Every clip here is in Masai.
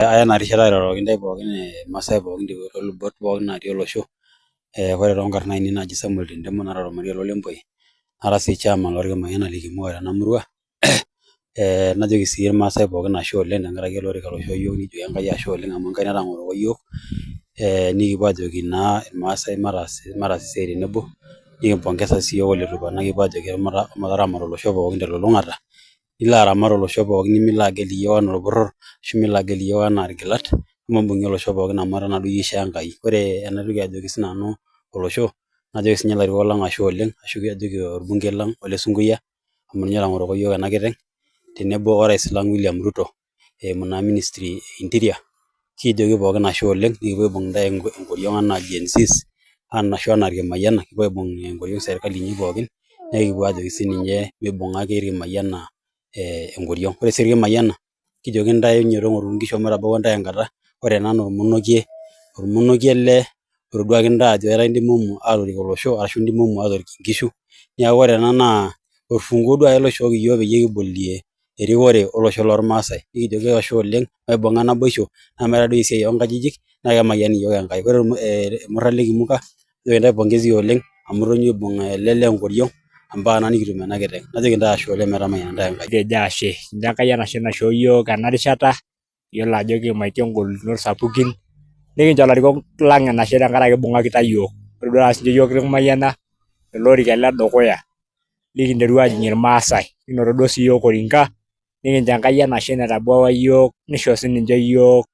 Aya ena rishata airoroki ntae pookin irmaasai pookin toolubot pookin naatii olosho. Ore toonkarn ainei naaji Samuel Tendemo nara ormarei lolempoi, nara sii chairman lorkimayiana Likimua tena murua. Najoki sii irmaasai pookin ashe oleng tenkaraki ele orika loishoo yiok nikijoki Enkai ashe oleng amu Enkai natang'oro yiok. Nikipuo ajoki naa irmaasai mataas esiai tenebo, nikimpongeza sii yiok Oletupa nakipuo ajoki mataramat olosho pookin telulung'ata, nilo aramat olosho pookin nimilo agel iyiok enaa orporror ashu milo agel iyiok enaa irgilat, maibung'i olosho pookin amu etaa naa duo iyie ishoo Enkai. Ore enaitoki ajoki sinanu olosho, najoki sinye ilarikok lang ashe oleng ashu ajoki orbungei lang Ole Sunkuya amu ninye otang'oroko yiok ena kiteng, tenebo orais lang William Ruto eimu naa ministry e interior, kijoki pookin ashe oleng, nikipuo aibung intae enkoriong enaa GNCs ashu enaa irkimayiana, kipuo aibung enkoriong serkali inyi pookin, nekipuo ajoki sininye mibung'aki irkimayiana enkoriong. Ore sii irkimayiana, kijoki ntae nyoo tong'oru nkishu amu etabawua ntae enkata, ore ena naa ormonokie ele otoduaki ntae ajo etaa intimomu atorik olosho ashu intimomu atorik inkishu. Neeku ore ena naa orfunguo duo ake loishooki yiok peyie kibolie erikore olosho lormaasai. Nikijoki ashe oleng, maibung'a naboisho amu ore doi esiai oonkajijik naa kemayian iyiok Enkai. Ore irmurran le Kimuka, kijoki ntae pongezi oleng amu itonyua aibung ele lee enkoriong ampaka naa nikitum ena kiteng. Najoki ntae ashe oleng metamayiana ntae Enkai. Kitejo ashe, kijo Enkai enashe naishoo yiok ena rishata, iyiolo ajo kimaitie ngolikinot sapukin, nikincho ilarikok lang enashe tenkaraki ibung'akita yiok. Ore duo sinche yiok kirmayiana ele orika ledukuya likinterua aajing irmaasai, kinoto duo siiyiok orinka, nikincho Enkai enashe naitabawua yiok nisho sininche yiok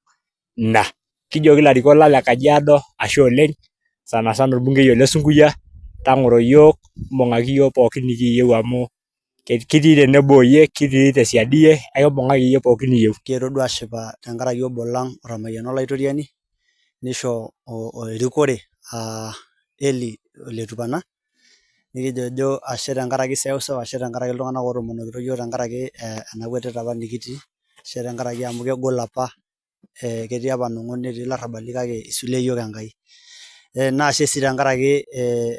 ina. Kijoki ilarikok lang le Kajiado ashe oleng, sanasana orbungei Ole Sunkuya, tang'oro yiok, mbung'aki yiok pookin nikiyieu amu kitii tenebo oyie, kitii tesiadi iyie, aikimbung'aki iyie pookin niyieu. Kietuo duo ashipa tenkaraki obo lang otamayiana olaitoriani, nisho erikore Eli Oletupana, nikijojo ashe tenkaraki seuseu, ashe tenkaraki iltung'anak ootomonokito yiok tenkaraki ena kwetita apa nikitii, ashe tenkaraki amu kegol apa, ketii apa nong'o netii ilarrabali kake isulie yiok Enkai. Naashe sii tenkaraki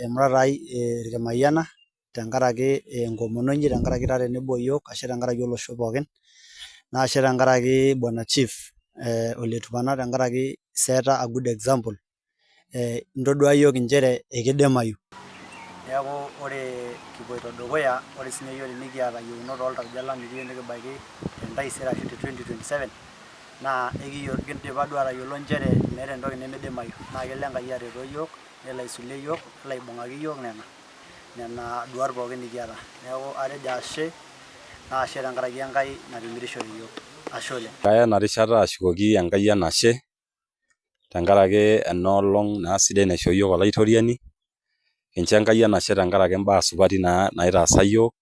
emurata ai irkimayiana, tenkaraki enkomono inyi, tenkaraki itaa tenebo oyiok, ashe tenkaraki olosho pookin, nashe tenkaraki bwana chief Oletupana tenkaraki seeta a good example. Intodua yiok inchere ekidimayu. Neeku ore kipuoito dukuya, ore sinye yiok tenikiata yieunot oltauja lang nikiyieu nikibaiki entaisere ashu te 2027, naa kindipa duo atayiolo nchere meeta entoki nimidimayu. Naa kelo Enkai aretoo yiok, nelo aisulie yiok, nelo aibung'aki yiok nena duat pookin nikiata. Neeku atejo ashe, naashe tenkaraki Enkai natimirishore yiok. Ashe oleng. Aya ena rishata ashukoki Enkai enashe tenkaraki ena olong naa sidai naishoo yiok olaitoriani, kincho Enkai enashe tenkaraki imbaa supati naitaasa yiok,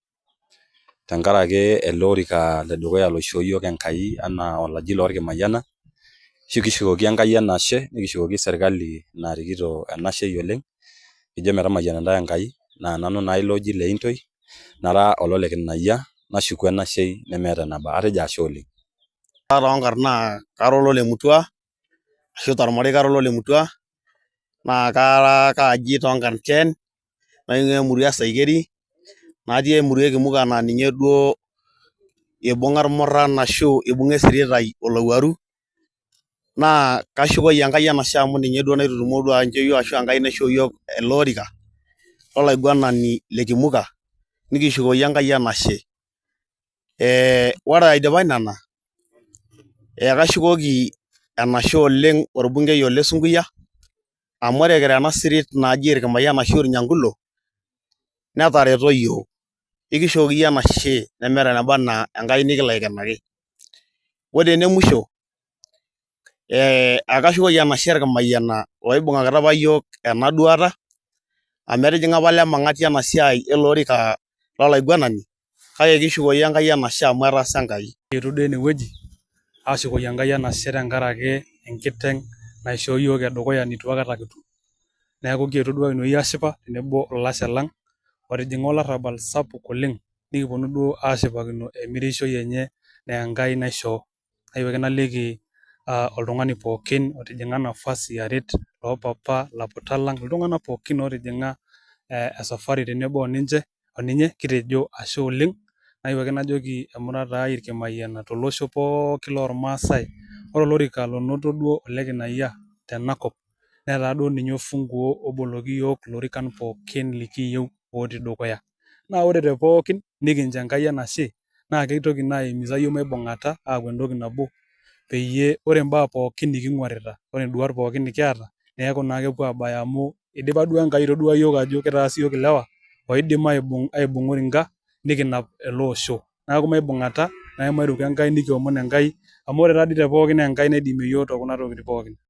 tenkaraki ele orika ledukuya loishoo yiok Enkai enaa olaji lorkimayiana, ashu kishukoki Enkai enashe nikishukoki serkali narikito enashei oleng, kijo metamayiana ntae Enkai, naa nanu naa ilo oji le Intoi, nara olole Kinayia, nashuku enashei nemeeta enaba. Atejo ashe oleng. Ore toonkarn naa kara olole Mutua, ashu tormarei kara olole Mutua, naa kara kaaji toonkarn 10, naing'ua emurua e Saikeri, natii emurua e Kimuka naa ninye duo ibung'a irmurran ashu ibung'a esiritai olowuaru, naa kashukoki Enkai enashe amu ninye duo naitutumo duo incho yiok ashu Enkai naishoo yiok ele orika lolaiguanani le Kimuka, nikishukoki Enkai enashe. Ore aidipa nena, kashukoki enashe oleng orbungei Ole Sunkuya, amu ore kira ena sirit naji irkimayiana ashu Irnyankulo, netareto yiok. Ekishukoki iyie enashe nemeeta eneba enaa Enkai nikilo aikenaki. Ore ene musho, akashukoki enashe irkimayiana oibung'akita apa yiok ena duata, amu etijing'a apa lemang'ati ena siai ele orika lolaiguanani, kake kishukoki Enkai enashe amu etaasa Enkai. Kietuo duo enewueji ashukoki Enkai enashe tenkaraki enkiteng naishoo yiok edukuya nitu aikata kitum. Neeku kietuo duo akenoi ashipa tenebo olashe lang otijing'a olarrabal sapuk oleng, nikipwonu duo ashipakino emirishoi enye naa Enkai naishoo. Kayieu ake naliki oltung'ani pookin otijing'a nafasi aret loopapa, laputak lang, iltung'anak pookin otijing'a esafari tenebo oninye, kitejo ashe oleng. Nayieu ake najoki emurata ai irkimayiana tolosho pookin lormaasai ore olorika lonoto duo Ole Kinayia tenakop netaa duo ninye ofunguo oboloki iyiok ilorikan pookin likiyieu otii dukuya. Naa ore te pookin nikincho Enkai enashe naa keitoki naa aihimiza iyiok maibung'ata aaku entoki nabo peyie ore imbaa pookin niking'uarita, ore induat pookin nikiata neeku naa kepuo aabaya amu idipa duo Enkai aitodua iyiok ajo kitaa siyiok ilewa oidim aibung'a orinka nikinap ele osho. Neeku maibung'ata, mairuk Enkai nikiomon Enkai amu ore taadii te pookin naa Enkai naidimie iyiok tokuna tokitin pookin